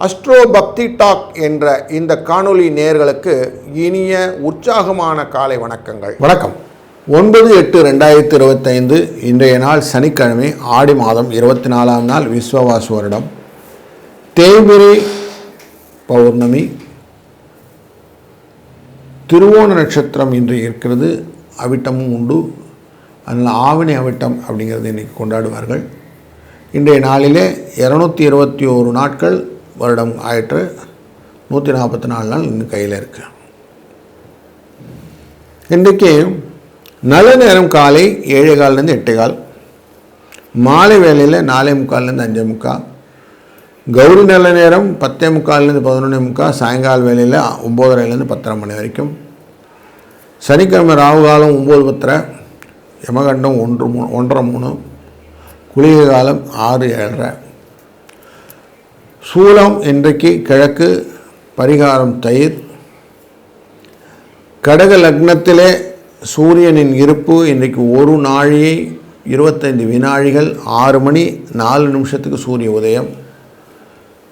Astro பக்தி talk என்ற இந்த காணொளி நேயர்களுக்கு இனிய உற்சாகமான காலை வணக்கங்கள். வணக்கம். 9/8/2025 இன்றைய நாள் சனிக்கிழமை, ஆடி மாதம் 24ஆம் நாள், விஸ்வவாசு வருடம், தேய்பிரை பௌர்ணமி, திருவோண நட்சத்திரம் இன்று இருக்கிறது. அவிட்டமும் உண்டு. அதனால் ஆவணி அவிட்டம் அப்படிங்கிறது இன்றைக்கி கொண்டாடுவார்கள். இன்றைய நாளிலே 221 நாட்கள் வருடம் ஆயிற்று. 144 நாள் இன்னும் கையில் இருக்கு. இன்றைக்கு நல்ல நேரம் காலை 7:15 8:15, மாலை வேளையில் 4:45 5:45, கௌரி நல்ல நேரம் 10:45 11:45, சாயங்கால வேளையில் 9:30 10:30 மணி வரைக்கும். சனிக்கிழமை ராகு காலம் 9:10, யமகண்டம் 1:03, குளிகை காலம் 6:07. சூலம் இன்றைக்கு கிழக்கு, பரிகாரம் தயிர். கடக லக்னத்திலே சூரியனின் இருப்பு இன்றைக்கு 1 நாழிகை 25 வினாழிகள், 6 மணி 4 நிமிஷத்துக்கு சூரிய உதயம்.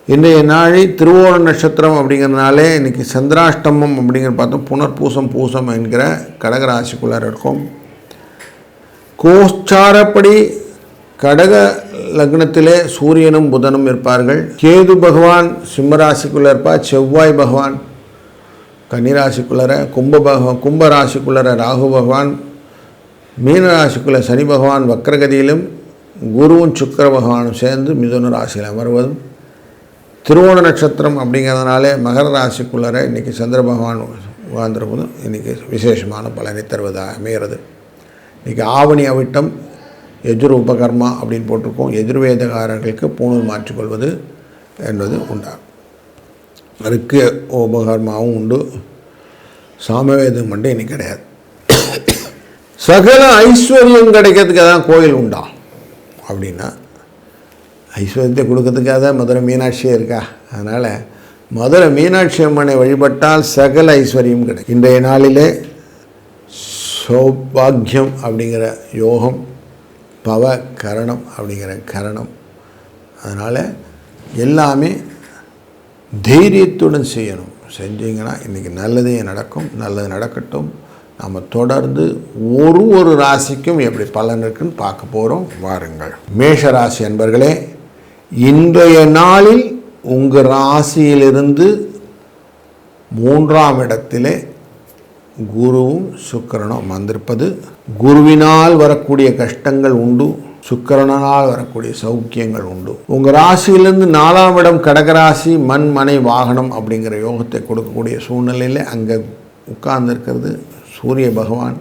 இன்றைய நாளை திருவோண நட்சத்திரம் அப்படிங்கிறதுனாலே இன்றைக்கி சந்திராஷ்டமம் அப்படிங்கிற பார்த்தோம். புனர்பூசம் பூசம் என்கிற கடகராசிக்குள்ளார இருக்கும். கோச்சாரப்படி கடக லக்னத்திலே சூரியனும் புதனும் இருப்பார்கள். கேது பகவான் சிம்மராசிக்குள்ளே இருப்பார். செவ்வாய் பகவான் கன்னிராசிக்குள்ளர, கும்ப ராசிக்குள்ளர ராகு பகவான், மீனராசிக்குள்ள சனி பகவான் வக்ரகதியிலும், குருவும் சுக்கிர பகவானும் சேர்ந்து மிதுன ராசியில் அமர்வதும், திருவோண நட்சத்திரம் அப்படிங்கிறதுனாலே மகர ராசிக்குள்ளர இன்றைக்கி சந்திர பகவான் வாழ்ந்திருப்பதும் இன்றைக்கி விசேஷமான பலனை தருவதாக அமைகிறது. இன்றைக்கி ஆவணி அவிட்டம், எஜுர் உபகர்மா அப்படின்னு போட்டிருக்கோம். எதிர்வேதகாரர்களுக்கு பூணூல் மாற்றிக்கொள்வது என்பது உண்டாகும். அதுக்கு உபகர்மாவும் உண்டு. சாமவேதம் மட்டும் இன்னைக்கு கிடையாது. சகல ஐஸ்வர்யம் கிடைக்கிறதுக்கு தான் கோயில் உண்டா அப்படின்னா, ஐஸ்வர்யத்தை கொடுக்கறதுக்காக தான் மதுரை மீனாட்சியே இருக்கா. அதனால் மதுரை மீனாட்சி அம்மனை வழிபட்டால் சகல ஐஸ்வர்யம் கிடைக்கும். இன்றைய நாளிலே சௌபாகியம் அப்படிங்கிற யோகம், பவ கரணம் அப்படிங்கிற கரணம். அதனால் எல்லாமே தைரியத்துடன் செய்யணும். செஞ்சிங்கன்னா இன்றைக்கி நல்லதே நடக்கும். நல்லது நடக்கட்டும். நம்ம தொடர்ந்து ஒரு ராசிக்கும் எப்படி பலன் இருக்குன்னு பார்க்க போகிறோம். வாருங்கள். மேஷ ராசி அன்பர்களே, இன்றைய நாளில் உங்கள் ராசியிலிருந்து 3ஆம் இடத்திலே குருவும் சுக்கிரனும் வந்திருப்பது. குருவினால் வரக்கூடிய கஷ்டங்கள் உண்டு, சுக்கிரனால் வரக்கூடிய சௌக்கியங்கள் உண்டு. உங்கள் ராசியிலிருந்து 4ஆம் இடம் கடகராசி, மண் மனை வாகனம் அப்படிங்கிற யோகத்தை கொடுக்கக்கூடிய சூழ்நிலையில் அங்கே உட்கார்ந்துருக்கிறது சூரிய பகவான்.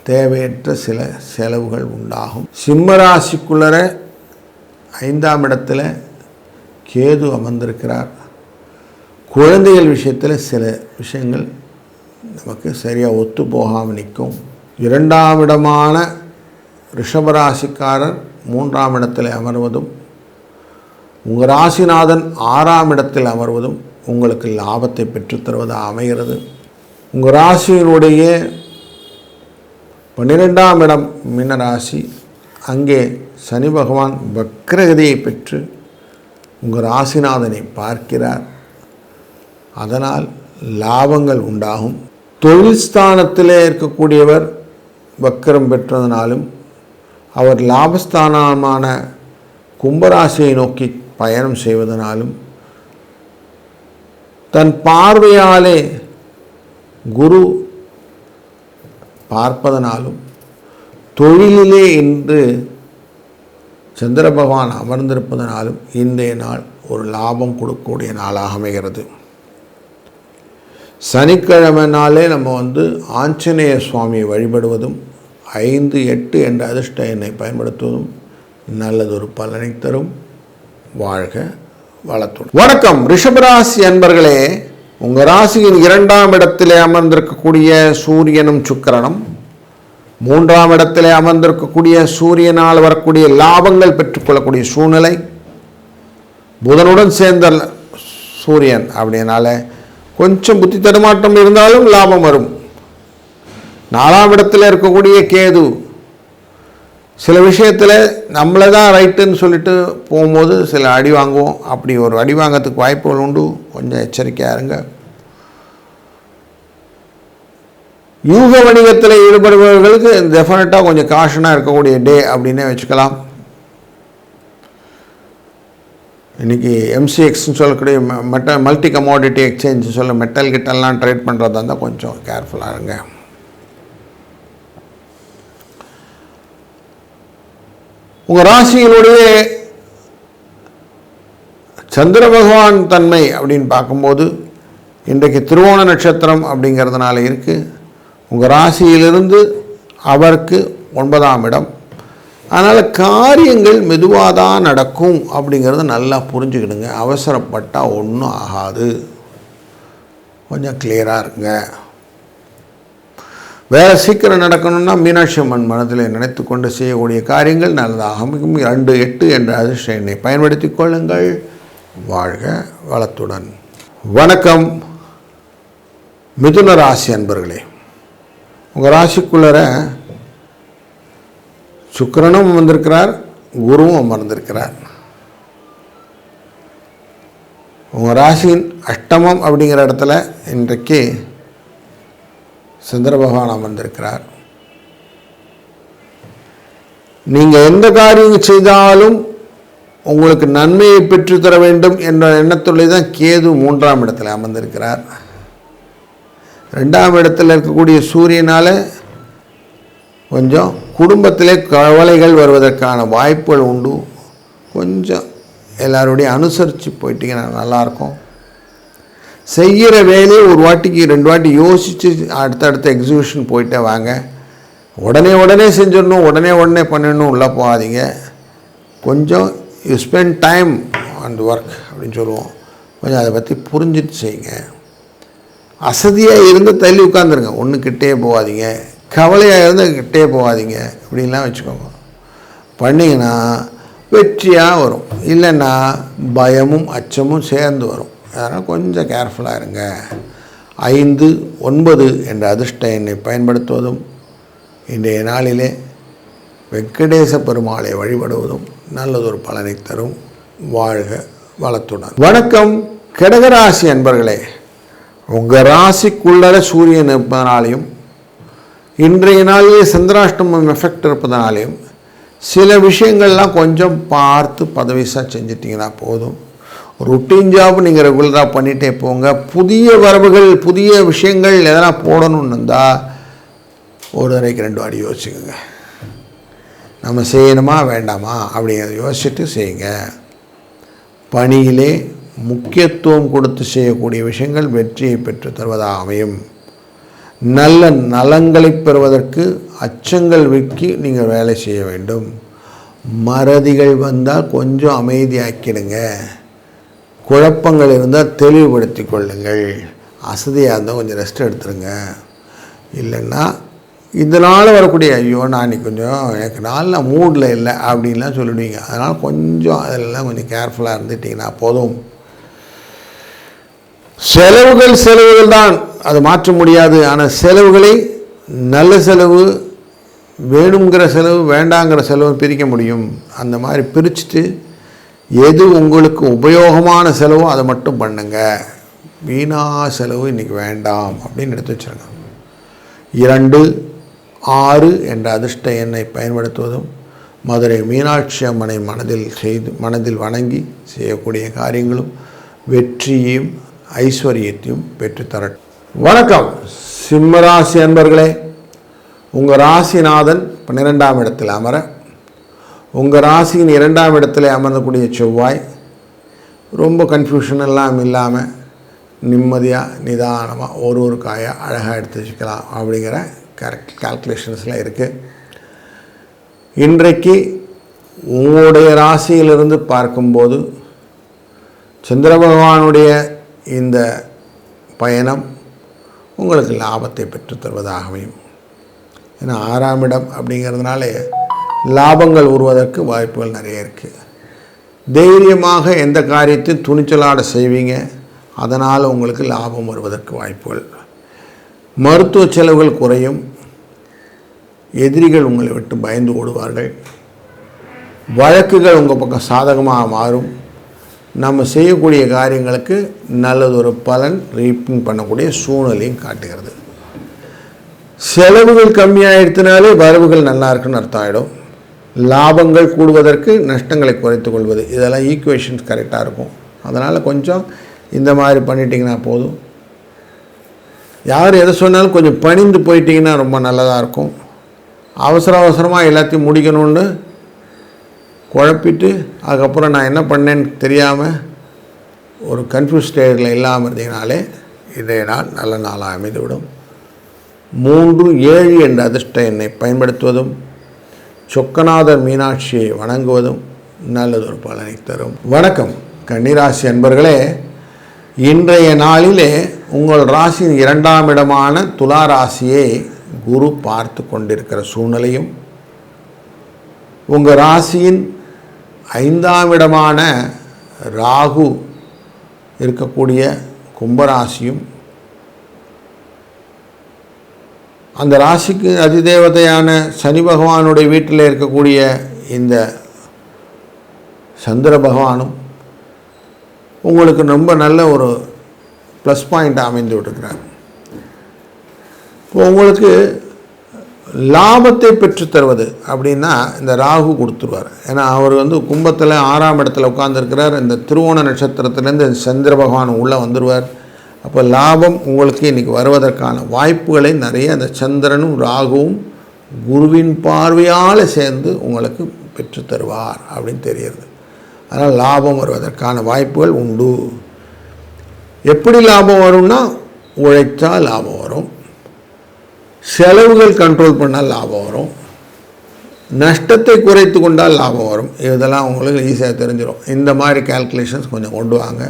தேவையற்ற சில செலவுகள் உண்டாகும். சிம்ம ராசிக்குள்ளர 5ஆம் இடத்துல கேது அமர்ந்திருக்கிறார். குழந்தைகள் விஷயத்தில் சில விஷயங்கள் நமக்கு சரியாக ஒத்து போகாமல் நிற்கும். 2ஆம் இடமான ரிஷபராசிக்காரர் 3ஆம் இடத்தில் அமர்வதும், உங்கள் ராசிநாதன் 6ஆம் இடத்தில் அமர்வதும் உங்களுக்கு லாபத்தை பெற்றுத்தருவதாக அமைகிறது. உங்கள் ராசியினுடைய 12ஆம் இடம் மீனராசி, அங்கே சனி பகவான் வக்ரகதியை பெற்று உங்கள் ராசிநாதனை பார்க்கிறார். அதனால் லாபங்கள் உண்டாகும். தொழில் ஸ்தானத்திலே இருக்கக்கூடியவர் வக்கரம் பெற்றதனாலும், அவர் லாபஸ்தானமான கும்பராசியை நோக்கி பயணம் செய்வதனாலும், தன் பார்வையாலே குரு பார்ப்பதனாலும், தொழிலிலே இன்று சந்திர பகவான் அமர்ந்திருப்பதனாலும் இன்றைய நாள் ஒரு லாபம் கொடுக்கக்கூடிய நாளாக அமைகிறது. சனிக்கிழமை நாளே நம்ம ஆஞ்சநேய சுவாமியை வழிபடுவதும் 5 8 என்ற அதிர்ஷ்ட எண்ணை பயன்படுத்துவதும் நல்லதொரு பலனை தரும். வாழ்க வளத்துடன். வணக்கம் ரிஷபராசி அன்பர்களே, உங்கள் ராசியின் 2ஆம் இடத்திலே அமர்ந்திருக்கக்கூடிய சூரியனும் சுக்கிரனும், 3ஆம் இடத்திலே அமர்ந்திருக்கக்கூடிய சூரியனால் வரக்கூடிய லாபங்கள் பெற்றுக்கொள்ளக்கூடிய சூழ்நிலை, புதனுடன் சேர்ந்த சூரியன் அப்படின்னால கொஞ்சம் புத்தி தடுமாற்றம் இருந்தாலும் லாபம் வரும். 4ஆம் இடத்தில் இருக்கக்கூடிய கேது சில விஷயத்தில் நம்மளை தான் ரைட்டுன்னு சொல்லிட்டு போகும்போது சில அடி வாங்குவோம். அப்படி ஒரு அடி வாங்கிறதுக்கு வாய்ப்புகள் உண்டு. கொஞ்சம் எச்சரிக்கையாக இருங்க. யூக வணிகத்தில் ஈடுபடுபவர்களுக்கு டெஃபினட்டாக கொஞ்சம் காஷனாக இருக்கக்கூடிய டே அப்படின்னே வச்சுக்கலாம். இன்றைக்கி எம்சிஎக்ஸ்ன்னு சொல்லக்கூடிய மல்டி கமோடிட்டி எக்ஸ்சேஞ்ச் சொல்ல மெட்டல் கிட்டெல்லாம் ட்ரேட் பண்ணுறதா இருந்தால் கொஞ்சம் கேர்ஃபுல்லாக இருங்க. உங்கள் ராசியினுடைய சந்திர பகவான் தன்மை அப்படின்னு பார்க்கும்போது இன்றைக்கு திருவோண நட்சத்திரம் அப்படிங்கிறதுனால இருக்குது. உங்கள் ராசியிலிருந்து அவருக்கு 9ஆம் இடம். அதனால் காரியங்கள் மெதுவாக தான் நடக்கும் அப்படிங்கிறத நல்லா புரிஞ்சுக்கிடுங்க. அவசரப்பட்டால் ஒன்றும் ஆகாது. கொஞ்சம் கிளியராக இருங்க. வேறு சீக்கிரம் நடக்கணும்னா மீனாட்சி அம்மன் மனதில் நினைத்து கொண்டு செய்யக்கூடிய காரியங்கள் நல்லதாக அமைக்கும். 2-8 என்ற அதிர்ஷ்ட எண்ணை பயன்படுத்தி கொள்ளுங்கள். வாழ்க வளத்துடன். வணக்கம் மிதுன ராசி அன்பர்களே. உங்கள் ராசிக்குள்ளர சுக்கிரனும் அமர்ந்திருக்கிறார், குருவும் அமர்ந்திருக்கிறார். உங்கள் ராசியின் அஷ்டமம் அப்படிங்கிற இடத்துல இன்றைக்கு சந்திர பகவான் அமர்ந்திருக்கிறார். நீங்கள் எந்த காரியம் செய்தாலும் உங்களுக்கு நன்மையை பெற்றுத்தர வேண்டும் என்ற எண்ணத்துள்ளே தான் கேது 3ஆம் இடத்துல அமர்ந்திருக்கிறார். 2ஆம் இடத்தில் இருக்கக்கூடிய சூரியனால் கொஞ்சம் குடும்பத்திலே கவலைகள் வருவதற்கான வாய்ப்புகள் உண்டு. கொஞ்சம் எல்லாருடைய அனுசரித்து போயிட்டீங்கன்னா நல்லாயிருக்கும். செய்கிற வேலையை ஒரு வாட்டிக்கு 2 வாட்டி யோசித்து அடுத்தடுத்த எக்ஸிபிஷன் போயிட்டே வாங்க. உடனே செஞ்சிடணும், உடனே பண்ணணும் உள்ளே போகாதீங்க. கொஞ்சம் you spend time on the work அப்படின்னு சொல்லுவோம். கொஞ்சம் அதை பற்றி புரிஞ்சுட்டு செய்யுங்க. அசதியாக இருந்து தள்ளி உட்காந்துருங்க, ஒன்று கிட்டே போகாதீங்க. கவலையாக இருந்தால் கிட்டே போகாதீங்க. இப்படின்லாம் வச்சுக்கோங்க. பண்ணிங்கன்னா வெற்றியாக வரும். இல்லைன்னா பயமும் அச்சமும் சேர்ந்து வரும். அதனால் கொஞ்சம் கேர்ஃபுல்லாக இருங்க. 5-9 என்ற அதிர்ஷ்ட எண்ணை பயன்படுத்துவதும் இன்றைய நாளிலே வெங்கடேச பெருமாளை வழிபடுவதும் நல்லதொரு பலனை தரும். வாழ்க வளத்துடன். வணக்கம் கடகராசி அன்பர்களே. உங்கள் ராசிக்குள்ளர சூரியன் இருப்பதனாலையும் இன்றைய நாளிலே சந்திராஷ்டமம் எஃபெக்ட் இருப்பதனாலையும் சில விஷயங்கள்லாம் கொஞ்சம் பார்த்து பதவிசாக செஞ்சிட்டிங்கன்னா போதும். ருட்டீன் ஜாப் நீங்கள் ரெகுலராக பண்ணிகிட்டே போங்க. புதிய வரவுகள், புதிய விஷயங்கள் எதனா போடணும்னு இருந்தால் ஒரு தடவைக்கு 2 வாட்டி யோசிச்சுக்கோங்க. நம்ம செய்யணுமா வேண்டாமா அப்படிங்கிறத யோசிச்சுட்டு செய்யுங்க. பணியிலே முக்கியத்துவம் கொடுத்து செய்யக்கூடிய விஷயங்கள் வெற்றியை பெற்று தருவதாக அமையும். நல்ல நலங்களை பெறுவதற்கு அச்சங்கள் விக்கி நீங்கள் வேலை செய்ய வேண்டும். மறதிகள் வந்தால் கொஞ்சம் அமைதியாக்கிடுங்க. குழப்பங்கள் இருந்தால் தெளிவுபடுத்தி கொள்ளுங்கள். அசதியாக இருந்தால் கொஞ்சம் ரெஸ்ட் எடுத்துருங்க. இல்லைன்னா இதனால் வரக்கூடிய ஐயோ நான் இன்னைக்கு கொஞ்சம் எனக்கு நாளில் மூடில் இல்லை அப்படின்லாம் சொல்லிடுவீங்க. அதனால் கொஞ்சம் அதெல்லாம் கொஞ்சம் கேர்ஃபுல்லாக இருந்துட்டிங்கன்னா போதும். செலவுகள் தான், அது மாற்ற முடியாது. ஆனால் செலவுகளை நல்ல செலவு, வேணுங்கிற செலவு, வேண்டாங்கிற செலவு பிரிக்க முடியும். அந்த மாதிரி பிரிச்சுட்டு எது உங்களுக்கு உபயோகமான செலவோ அதை மட்டும் பண்ணுங்க. வீணா செலவு இன்றைக்கி வேண்டாம் அப்படின்னு எடுத்து வச்சுருங்க. 2-6 என்ற அதிர்ஷ்ட எண்ணை பயன்படுத்துவதும் மதுரை மீனாட்சி அம்மனை மனதில் வணங்கி செய்யக்கூடிய காரியங்களும் வெற்றியையும் ஐஸ்வர்யத்தையும் பெற்றுத்தரட்டும். வணக்கம் சிம்மராசி அன்பர்களே. உங்கள் ராசிநாதன் 12ஆம் இடத்தில் அமர, உங்கள் ராசியின் 2ஆம் இடத்துல அமர்ந்தக்கூடிய செவ்வாய் ரொம்ப கன்ஃபியூஷன் எல்லாம் இல்லாமல் நிம்மதியாக நிதானமாக ஒரு காயாக அழகாக எடுத்து வச்சுக்கலாம் அப்படிங்கிற கரெக்ட் கால்குலேஷன்ஸ்லாம் இருக்குது. இன்றைக்கு உங்களுடைய ராசியிலிருந்து பார்க்கும்போது சந்திர பகவானுடைய இந்த பயணம் உங்களுக்கு லாபத்தை பெற்றுத்தருவதாகவும், ஏன்னா 6ஆம் இடம் அப்படிங்கிறதுனால லாபங்கள் உருவதற்கு வாய்ப்புகள் நிறைய இருக்குது. தைரியமாக எந்த காரியத்தையும் துணிச்சலாட செய்வீங்க. அதனால் உங்களுக்கு லாபம் வருவதற்கு வாய்ப்புகள். மருத்துவ செலவுகள் குறையும். எதிரிகள் உங்களை விட்டு பயந்து ஓடுவார்கள். வழக்குகள் உங்கள் பக்கம் சாதகமாக மாறும். நம்ம செய்யக்கூடிய காரியங்களுக்கு நல்லதொரு பலன் ரீப்பிங் பண்ணக்கூடிய சூழ்நிலையும் காட்டுகிறது. செலவுகள் கம்மியாகிடுத்தினாலே வரவுகள் நல்லா இருக்குன்னு அர்த்தம் ஆகிடும். லாபங்கள் கூடுவதற்கு நஷ்டங்களை குறைத்து கொள்வது, இதெல்லாம் ஈக்குவேஷன்ஸ் கரெக்டாக இருக்கும். அதனால் கொஞ்சம் இந்த மாதிரி பண்ணிட்டீங்கன்னா போதும். யார் எதை சொன்னாலும் கொஞ்சம் பணிந்து போயிட்டீங்கன்னா ரொம்ப நல்லதாக இருக்கும். அவசரமாக எல்லாத்தையும் முடிக்கணும்னு குழப்பிட்டு அதுக்கப்புறம் நான் என்ன பண்ணேன்னு தெரியாமல் ஒரு கன்ஃபியூஸ் ஸ்டேஜில் இல்லாமல் இருந்தீங்கனாலே இன்றைய நாள் நல்ல நாளாக அமைந்துவிடும். 3-7 என்ற அதிர்ஷ்ட எண்ணை பயன்படுத்துவதும் சொக்கநாதர் மீனாட்சியை வணங்குவதும் நல்லதொரு பலனை தரும். வணக்கம் கன்னிராசி அன்பர்களே, இன்றைய நாளிலே உங்கள் ராசியின் 2ஆம் இடமான துலா ராசியை குரு பார்த்து கொண்டிருக்கிற சூழ்நிலையும், உங்கள் ராசியின் 5ஆம் இடமான ராகு இருக்கக்கூடிய கும்பராசியும், அந்த ராசிக்கு அதிதேவதையான சனி பகவானுடைய வீட்டில் இருக்கக்கூடிய இந்த சந்திர பகவானும் உங்களுக்கு ரொம்ப நல்ல ஒரு ப்ளஸ் பாயிண்ட் அமைந்து விட்டுருக்கிறார். இப்போ உங்களுக்கு லாபத்தை பெற்று தருவது அப்படின்னா இந்த ராகு கொடுத்துருவார். ஏன்னா அவர் கும்பத்தில் 6ஆம் இடத்துல உட்கார்ந்துருக்கிறார். இந்த திருவோண நட்சத்திரத்துலேருந்து சந்திர பகவான் உள்ளே வந்துடுவார். அப்போ லாபம் உங்களுக்கு இன்றைக்கி வருவதற்கான வாய்ப்புகளை நிறைய அந்த சந்திரனும் ராகுவும் குருவின் பார்வையால் சேர்ந்து உங்களுக்கு பெற்று தருவார் அப்படின்னு தெரிகிறது. அதனால் லாபம் வருவதற்கான வாய்ப்புகள் உண்டு. எப்படி லாபம் வரும்னா, உழைச்சா லாபம் வரும், செலவுகள் கண்ட்ரோல் பண்ணால் லாபம் வரும், நஷ்டத்தை குறைத்து கொண்டால் லாபம் வரும். இதெல்லாம் உங்களுக்கு ஈஸியாக தெரிஞ்சிடும். இந்த மாதிரி கால்குலேஷன்ஸ் கொஞ்சம் கொண்டு வாங்க.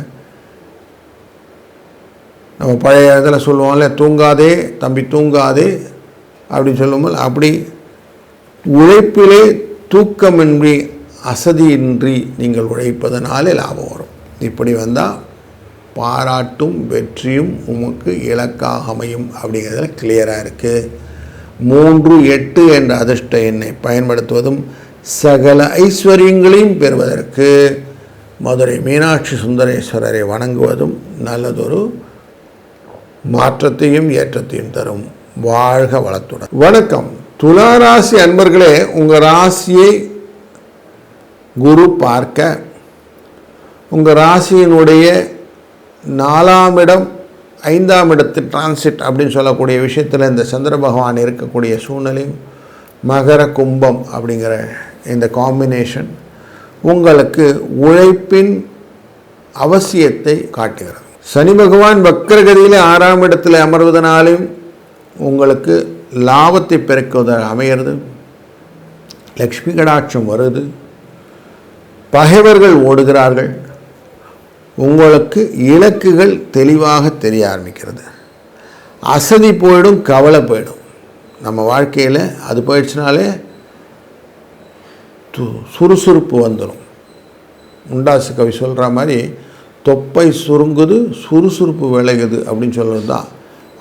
நம்ம பழைய இதில் சொல்லுவோம்ல, தூங்காதே தம்பி தூங்காதே அப்படின்னு சொல்லும்போது, அப்படி உழைப்பிலே தூக்கமின்றி அசதியின்றி நீங்கள் உழைப்பதனாலே லாபம் வரும். இப்படி வந்தால் பாராட்டும் வெற்றியும் உமக்கு இலக்காக அமையும் அப்படிங்கிறதுல கிளியராக இருக்குது. 3-8 என்ற அதிர்ஷ்ட எண்ணை பயன்படுத்துவதும் சகல ஐஸ்வர்யங்களையும் பெறுவதற்கு மதுரை மீனாட்சி சுந்தரேஸ்வரரை வணங்குவதும் நல்லதொரு மாற்றத்தையும் ஏற்றத்தையும் தரும். வாழ்க வளத்துடன். வணக்கம் துலா ராசி அன்பர்களே, உங்கள் ராசியை குரு பார்க்க உங்கள் ராசியினுடைய 4ஆம் இடம் 5ஆம் இடத்து டிரான்சிட் அப்படின்னு சொல்லக்கூடிய விஷயத்தில் இந்த சந்திர பகவான் இருக்கக்கூடிய சூழ்நிலையும் மகர கும்பம் அப்படிங்கிற இந்த காம்பினேஷன் உங்களுக்கு உழைப்பின் அவசியத்தை காட்டுகிறது. சனி பகவான் வக்ரகதியில் 6ஆம் இடத்தில் அமர்வதனாலும் உங்களுக்கு லாபத்தை பெருக்குவதாக அமைகிறது. லக்ஷ்மி கடாட்சம் வருது, பகைவர்கள் ஓடுகிறார்கள், உங்களுக்கு இலக்குகள் தெளிவாக தெரிய ஆரம்பிக்கிறது. அசதி போயிடும், கவலை போயிடும். நம்ம வாழ்க்கையில் அது போயிடுச்சுனாலே சுறுசுறுப்பு வந்துடும். முண்டாசு கவி சொல்கிற மாதிரி தொப்பை சுருங்குது சுறுசுறுப்பு விளையுது அப்படின்னு சொல்கிறது தான்.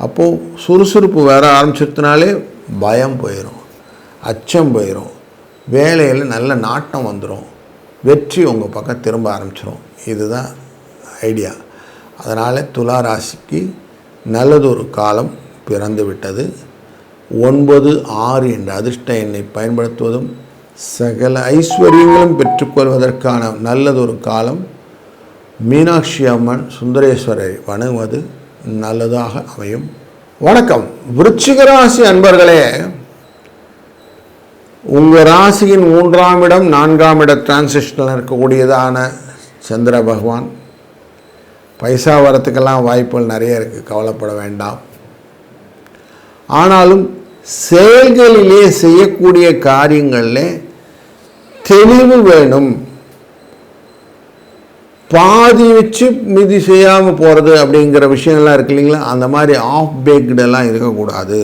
அப்போது சுறுசுறுப்பு வர ஆரம்பிச்சிருத்தினாலே பயம் போயிடும், அச்சம் போயிடும், வேலையில் நல்ல நாட்டம் வந்துடும், வெற்றி உங்கள் பக்கம் திரும்ப ஆரம்பிச்சிடும். இதுதான் ஐடியா. அதனால் துலா ராசிக்கு நல்லதொரு காலம் பிறந்து விட்டது. 9-6 என்ற அதிர்ஷ்ட எண்ணை பயன்படுத்துவதும் சகல ஐஸ்வர்யங்களும் பெற்றுக்கொள்வதற்கான நல்லதொரு காலம். மீனாட்சி அம்மன் சுந்தரேஸ்வரரை வணங்குவது நல்லதாக அமையும். வணக்கம் விருச்சிக ராசி அன்பர்களே, உங்கள் ராசியின் 3ஆம் இடம் 4ஆம் இட டிரான்சிஷனில் இருக்கக்கூடியதான சந்திர பகவான், பைசா வரத்துக்கெல்லாம் வாய்ப்புகள் நிறைய இருக்குது, கவலைப்பட வேண்டாம். ஆனாலும் செயல்களிலே செய்யக்கூடிய காரியங்களில் தெளிவு வேணும். பாதி வச்சு மீதி செய்யாமல் போகிறது அப்படிங்கிற விஷயங்கள்லாம் இருக்கு இல்லைங்களா, அந்த மாதிரி ஆஃப் பேக்டெல்லாம் இருக்கக்கூடாது.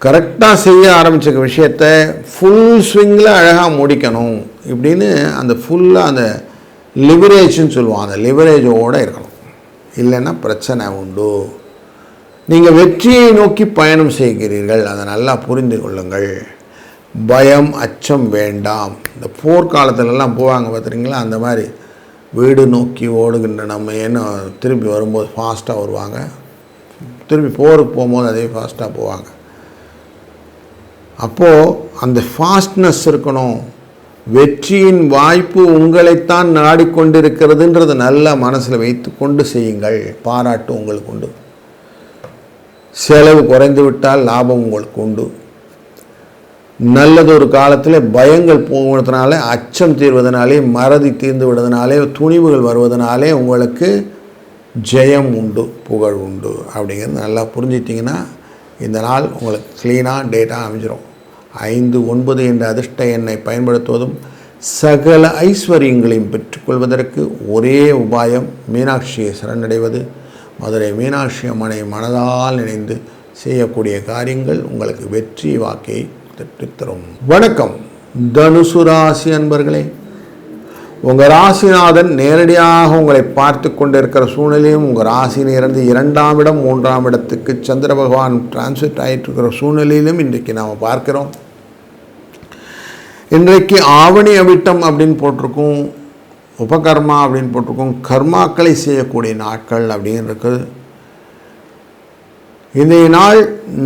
கரெக்டாக செய்ய ஆரம்பித்த விஷயத்தை ஃபுல் ஸ்விங்கில் அழகாக முடிக்கணும் இப்படின்னு அந்த ஃபுல்லாக அந்த லிவரேஜ்னு சொல்லுவோம், அந்த லிவரேஜோடு இருக்கணும். இல்லைன்னா பிரச்சனை உண்டு. நீங்கள் வெற்றியை நோக்கி பயணம் செய்கிறீர்கள், அதை நல்லா புரிந்து கொள்ளுங்கள். பயம் அச்சம் வேண்டாம். இந்த போர்க்காலத்திலலாம் போவாங்க பார்த்துறீங்களா, அந்த மாதிரி வீடு நோக்கி ஓடுகின்ற நம்ம என்ன திரும்பி வரும்போது ஃபாஸ்ட்டாக வருவாங்க, திரும்பி போருக்கு போகும்போது அதே ஃபாஸ்ட்டாக போவாங்க. அப்போது அந்த ஃபாஸ்ட்னஸ் இருக்கணும். வெற்றியின் வாய்ப்பு உங்களைத்தான் நாடிக்கொண்டிருக்கிறதுன்றது நல்லா மனசில் வைத்து கொண்டு செய்யுங்கள். பாராட்டு உங்களுக்கு உண்டு. செலவு குறைந்து விட்டால் லாபம் உங்களுக்கு உண்டு. நல்லதொரு காலத்தில் பயங்கள் போவதனாலே, அச்சம் தீர்வதனாலே, மறதி தீர்ந்து விடுவதனாலே, துணிவுகள் வருவதனாலே உங்களுக்கு ஜெயம் உண்டு, புகழ் உண்டு. அப்படிங்கிறது நல்லா புரிஞ்சிட்டிங்கன்னா இந்த நாள் உங்களுக்கு க்ளீனாக டேட்டாக அமைஞ்சிடும். 5, 9 என்ற அதிர்ஷ்ட எண்ணை பயன்படுத்துவதும் சகல ஐஸ்வர்யங்களையும் பெற்றுக்கொள்வதற்கு ஒரே உபாயம் மீனாட்சியை சரணடைவது. மதுரை மீனாட்சி அம்மனை மனதால் நினைந்து செய்யக்கூடிய காரியங்கள் உங்களுக்கு வெற்றி வாக்கை தரும். வணக்கம் தனுசு ராசி அன்பர்களே, உங்கள் ராசிநாதன் நேரடியாக உங்களை பார்த்து கொண்டிருக்கிற சூழ்நிலையும், உங்கள் ராசியிலிருந்து 2ஆம் இடம் 3ஆம் இடத்துக்கு சந்திர பகவான் டிரான்ஸ்ஃபர் ஆகிட்டு இருக்கிற சூழ்நிலையிலும் இன்றைக்கு நாம் பார்க்கிறோம். இன்றைக்கு ஆவணி அவிட்டம் அப்படின்னு போட்டிருக்கோம், உபகர்மா அப்படின்னு போட்டிருக்கோம். கர்மாக்களை செய்யக்கூடிய நாட்கள் அப்படின்னு இருக்குது. இன்றைய நாள்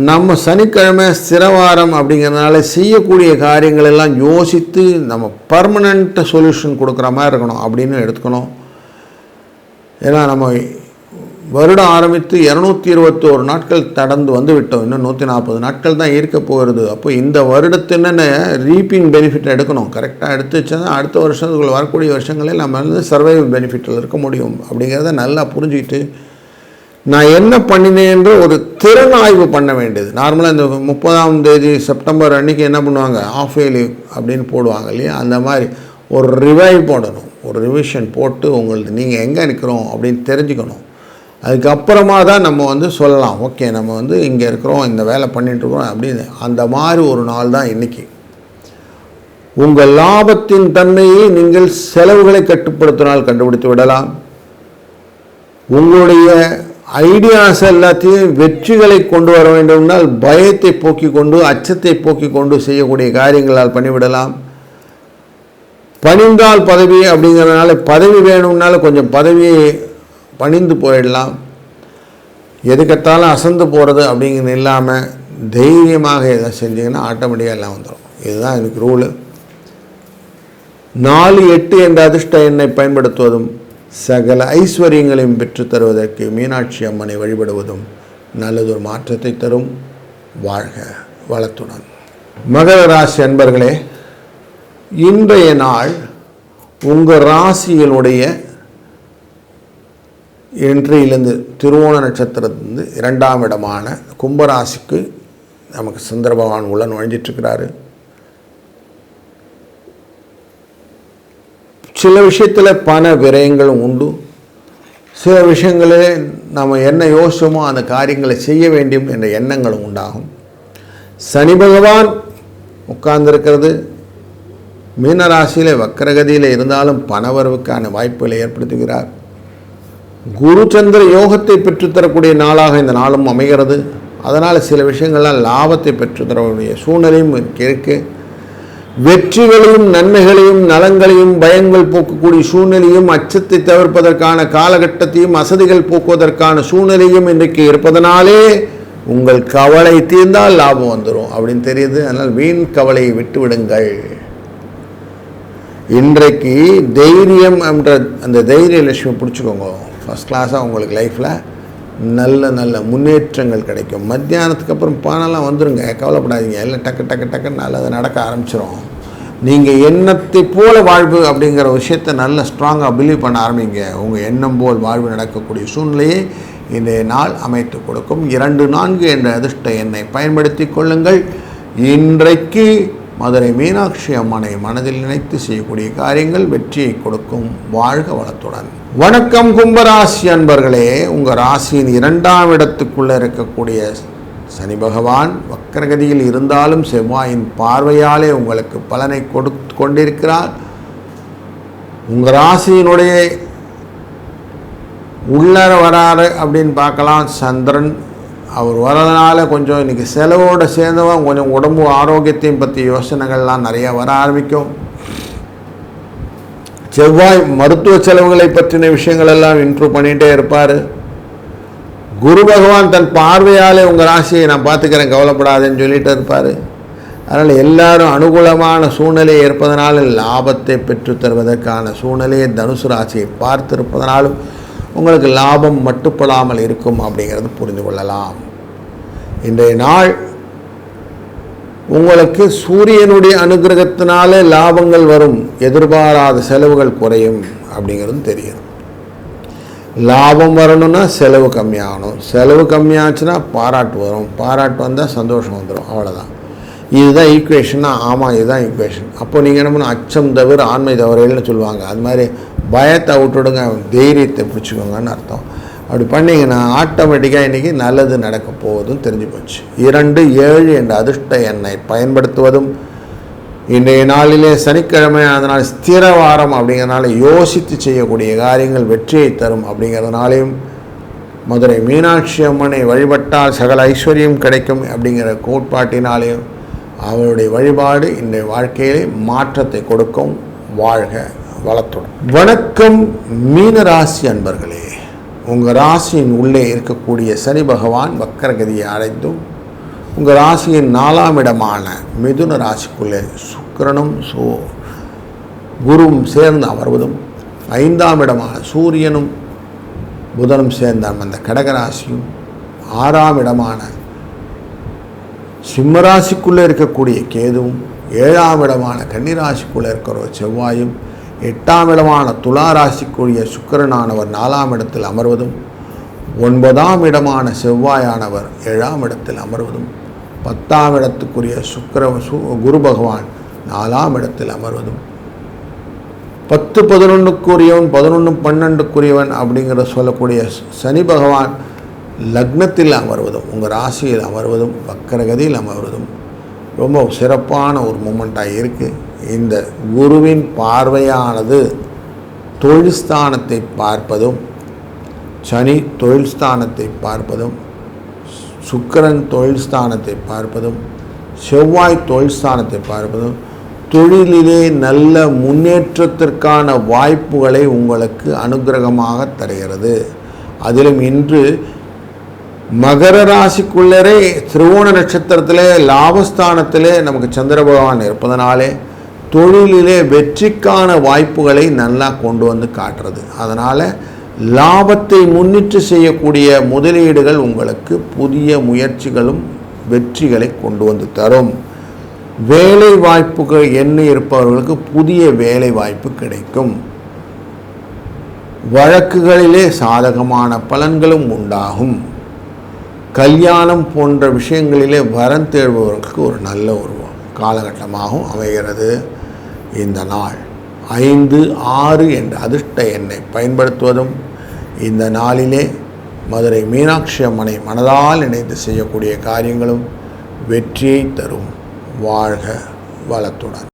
நம்ம சனிக்கிழமை ஸ்திரவாரம் அப்படிங்கிறதுனால செய்யக்கூடிய காரியங்கள் எல்லாம் யோசித்து நம்ம பர்மனண்ட் சொல்யூஷன் கொடுக்குற மாதிரி இருக்கணும் அப்படின்னு எடுத்துக்கணும். ஏன்னா நம்ம வருடம் ஆரம்பித்து 221 நாட்கள் கடந்து வந்து விட்டோம். இன்னும் 140 நாட்கள் தான் இருக்க போகிறது. அப்போ இந்த வருடத்தின ரீப்பிங் பெனிஃபிட் எடுக்கணும். கரெக்டாக எடுத்து வச்சா தான் அடுத்த வருஷத்துக்குள்ள வரக்கூடிய வருஷங்களில் நம்ம வந்து சர்வைவல் பெனிஃபிட்டில் இருக்க முடியும். அப்படிங்கிறத நல்லா புரிஞ்சுக்கிட்டு நான் என்ன பண்ணினேன்ற ஒரு திறனாய்வு பண்ண வேண்டியது. நார்மலாக இந்த 30ஆம் தேதி செப்டம்பர் அன்றைக்கி என்ன பண்ணுவாங்க, ஆஃப் இயர்லி அப்படின்னு போடுவாங்க இல்லையா, அந்த மாதிரி ஒரு ரிவைவ் போடணும். ஒரு ரிவிஷன் போட்டு உங்களுக்கு நீங்கள் எங்கே நிற்கிறோம் அப்படின்னு தெரிஞ்சுக்கணும். அதுக்கப்புறமா தான் நம்ம வந்து சொல்லலாம், ஓகே நம்ம வந்து இங்கே இருக்கிறோம், இந்த வேலை பண்ணிகிட்ருக்கிறோம் அப்படின்னு. அந்த மாதிரி ஒரு நாள் தான் இன்றைக்கி. உங்கள் லாபத்தின் தன்மையை நீங்கள் செலவுகளை கட்டுப்படுத்தினால் கண்டுபிடித்து விடலாம். உங்களுடைய ஐடியாஸ் எல்லாத்தையும் வெற்றிகளை கொண்டு வர வேண்டும்னால் பயத்தை போக்கிக் கொண்டு, அச்சத்தை போக்கிக் கொண்டு செய்யக்கூடிய காரியங்களால் பண்ணிவிடலாம். பணிந்தால் பதவி அப்படிங்கிறதுனால பதவி வேணும்னால கொஞ்சம் பதவியை பணிந்து போயிடலாம். எதுக்கத்தாலும் அசந்து போகிறது அப்படிங்கிறது இல்லாமல் தைரியமாக எதை செஞ்சிங்கன்னா ஆட்டோமேட்டிக்காக எல்லாம் வந்துடும். இதுதான் எனக்கு ரூலு. 4, 8 என்ற அதிர்ஷ்ட எண்ணை பயன்படுத்துவதும் சகல ஐஸ்வர்யங்களையும் பெற்று தருவதற்கு மீனாட்சி அம்மனை வழிபடுவதும் நல்லதொரு மாற்றத்தை தரும். வாழ்க வளத்துடன். மகர ராசி அன்பர்களே, இன்றைய நாள் உங்கள் ராசியினுடைய என்ட்ரியிலேருந்து திருவோண நட்சத்திரத்திலிருந்து 2ஆம் இடமான கும்பராசிக்கு நமக்கு சந்திர பகவான் உள்ள நுழைஞ்சிட்ருக்கிறாரு. சில விஷயத்தில் பண விரயங்களும் உண்டு. சில விஷயங்களே நம்ம என்ன யோசிச்சோமோ அந்த காரியங்களை செய்ய வேண்டும் என்ற எண்ணங்களும் உண்டாகும். சனி பகவான் உட்கார்ந்திருக்கிறது மீனராசியில் வக்கரகதியில் இருந்தாலும் பணவரவுக்கான வாய்ப்புகளை ஏற்படுத்துகிறார். குரு சந்திர யோகத்தை பெற்றுத்தரக்கூடிய நாளாக இந்த நாளும் அமைகிறது. அதனால் சில விஷயங்கள்லாம் லாபத்தை பெற்றுத்தரக்கூடிய சூழ்நிலையும் இருக்கு. வெற்றிகளையும் நன்மைகளையும் நலங்களையும் பயங்கள் போக்கக்கூடிய சூழ்நிலையும், அச்சத்தை தவிர்ப்பதற்கான காலகட்டத்தையும், அசதிகள் போக்குவதற்கான சூழ்நிலையும் இன்றைக்கு இருப்பதனாலே உங்கள் கவலை தீர்ந்தால் லாபம் வந்துடும் அப்படின்னு தெரியுது. அதனால் வீண் கவலையை விட்டு விடுங்கள். இன்றைக்கு தைரியம் என்ற அந்த தைரிய லட்சுமி பிடிச்சிக்கோங்க. ஃபஸ்ட் கிளாஸாக உங்களுக்கு லைஃப்பில் நல்ல நல்ல முன்னேற்றங்கள் கிடைக்கும். மத்தியானத்துக்கு அப்புறம் பணம்லாம் வந்துடுங்க, கவலைப்படாதீங்க. எல்லாம் டக்குன்னு நல்லது நடக்க ஆரம்பிச்சிடும். நீங்கள் எண்ணத்தை போல வாழ்வு அப்படிங்கிற விஷயத்தை நல்ல ஸ்ட்ராங்காக பிலீவ் பண்ண ஆரம்பிங்க. உங்கள் எண்ணம் போல் வாழ்வு நடக்கக்கூடிய சூழ்நிலையை இன்றைய நாள் அமைத்து கொடுக்கும். 2, 4 என்ற அதிர்ஷ்ட எண்ணை பயன்படுத்தி கொள்ளுங்கள். இன்றைக்கு மதுரை மீனாட்சி அம்மனை மனதில் நினைத்து செய்யக்கூடிய காரியங்கள் வெற்றியை கொடுக்கும். வாழ்க வளத்துடன். வணக்கம் கும்பராசி அன்பர்களே, உங்கள் ராசியின் 2ஆம் இடத்துக்குள்ளே இருக்கக்கூடிய சனி பகவான் வக்கரகதியில் இருந்தாலும் செவ்வாயின் பார்வையாலே உங்களுக்கு பலனை கொடுத்து கொண்டிருக்கிறார். உங்கள் ராசியினுடைய உள்ளர வராறு அப்படின்னு பார்க்கலாம். சந்திரன் அவர் வரதுனால கொஞ்சம் இன்றைக்கி செலவோடு சேர்ந்தவன் கொஞ்சம் உடம்பு ஆரோக்கியத்தையும் பற்றி யோசனைகள்லாம் நிறையா வர ஆரம்பிக்கும். செவ்வாய் மருத்துவ செலவுகளை பற்றின விஷயங்கள் எல்லாம் இம்ப்ரூவ் பண்ணிகிட்டே இருப்பார். குரு பகவான் தன் பார்வையாலே உங்கள் ராசியை நான் பார்த்துக்கிறேன் கவலைப்படாதேன்னு சொல்லிகிட்டு இருப்பார். அதனால் எல்லாரும் அனுகூலமான சூழ்நிலை இருப்பதனால லாபத்தை பெற்று தருவதற்கான சூழ்நிலையை தனுசு ராசியை பார்த்திருப்பதனாலும் உங்களுக்கு லாபம் மட்டுப்படாமல் இருக்கும் அப்படிங்கிறது புரிந்து கொள்ளலாம். இன்றைய நாள் உங்களுக்கு சூரியனுடைய அனுகிரகத்தினாலே லாபங்கள் வரும், எதிர்பாராத செலவுகள் குறையும் அப்படிங்கிறது தெரியும். லாபம் வரணும்னா செலவு கம்மியாகணும், செலவு கம்மியாச்சுன்னா பாராட்டு வரும், பாராட்டு வந்தால் சந்தோஷம் வந்துடும், அவ்வளோதான். இதுதான் ஈக்குவேஷன்னா ஆமாம் இதுதான் ஈக்குவேஷன். அப்போ நீங்கள் என்ன பண்ணணும், அச்சம் தவிர ஆண்மை தவறைகள்னு சொல்லுவாங்க, அது மாதிரி பயத்தை விட்டுடுங்க, தைரியத்தை பிடிச்சிக்கோங்கன்னு அர்த்தம். அப்படி பண்ணிங்கன்னா ஆட்டோமேட்டிக்காக இன்றைக்கி நல்லது நடக்க போவதும் தெரிஞ்சு போச்சு. 2, 7 என்ற அதிர்ஷ்ட எண்ணை பயன்படுத்துவதும் இன்றைய நாளிலே சனிக்கிழமை, அதனால் ஸ்திர வாரம் அப்படிங்கிறதுனால யோசித்து செய்யக்கூடிய காரியங்கள் வெற்றியை தரும் அப்படிங்கிறதுனாலையும் மதுரை மீனாட்சி அம்மனை வழிபட்டால் சகல ஐஸ்வர்யம் கிடைக்கும் அப்படிங்கிற கோட்பாட்டினாலேயும் அவருடைய வழிபாடு இன்றைய வாழ்க்கையிலே மாற்றத்தை கொடுக்கும். வாழ்க வளத்துடன். வணக்கம் மீனராசி அன்பர்களே. உங்கள் ராசியின் உள்ளே இருக்கக்கூடிய சனி பகவான் வக்கரகதியை அடைந்தும் உங்கள் ராசியின் 4ஆம் இடமான மிதுன ராசிக்குள்ளே சுக்கிரனும் குருவும் சேர்ந்து அமர்வதும் 5ஆம் இடமான சூரியனும் புதனும் சேர்ந்த அந்த கடகராசியும் 6ஆம் இடமான சிம்மராசிக்குள்ளே இருக்கக்கூடிய கேதுவும் 7ஆம் இடமான கன்னிராசிக்குள்ளே இருக்கிற செவ்வாயும் 8ஆம் இடமான துலா ராசிக்குரிய சுக்கிரனானவர் 4ஆம் இடத்தில் அமர்வதும் 9ஆம் இடமான செவ்வாயானவர் 7ஆம் இடத்தில் அமர்வதும் 10ஆம் இடத்துக்குரிய குரு பகவான் 4ஆம் இடத்தில் அமர்வதும் 10, 11க்குரியவன் 11, 12க்குரியவன் அப்படிங்கிற சொல்லக்கூடிய சனி பகவான் லக்னத்தில் அமர்வதும் உங்கள் ராசியில் அமர்வதும் வக்கரகதியில் அமர்வதும் ரொம்ப சிறப்பான ஒரு மூமெண்ட்டாக இருக்குது. இந்த குருவின் பார்வையானது தொழில் ஸ்தானத்தை பார்ப்பதும், சனி தொழில் ஸ்தானத்தை பார்ப்பதும், சுக்கிரன் தொழில் ஸ்தானத்தை பார்ப்பதும், செவ்வாய் தொழில் ஸ்தானத்தை பார்ப்பதும் தொழிலிலே நல்ல முன்னேற்றத்திற்கான வாய்ப்புகளை உங்களுக்கு அனுகிரகமாக தருகிறது. அதிலும் இன்று மகர ராசிக்குள்ளரே திருவோண நட்சத்திரத்திலே லாபஸ்தானத்திலே நமக்கு சந்திர பகவான் இருப்பதனாலே தொழிலிலே வெற்றிக்கான வாய்ப்புகளை நல்லா கொண்டு வந்து காட்டுறது. அதனால் லாபத்தை முன்னிட்டு செய்யக்கூடிய முதலீடுகள் உங்களுக்கு புதிய முயற்சிகளும் வெற்றிகளை கொண்டு வந்து தரும். வேலை வாய்ப்புகள் எண்ணி இருப்பவர்களுக்கு புதிய வேலை வாய்ப்பு கிடைக்கும். வழக்குகளிலே சாதகமான பலன்களும் உண்டாகும். கல்யாணம் போன்ற விஷயங்களிலே வரம் தேடுபவர்களுக்கு ஒரு நல்ல ஒரு காலகட்டமாகவும் அமைகிறது. இந்த நாள் 5, 6 என்ற அதிர்ஷ்ட எண்ணை பயன்படுத்துவதும் இந்த நாளிலே மதுரை மீனாட்சி அம்மனை மனதால் இணைந்து செய்யக்கூடிய காரியங்களும் வெற்றியை தரும். வாழ்க வளத்துடன்.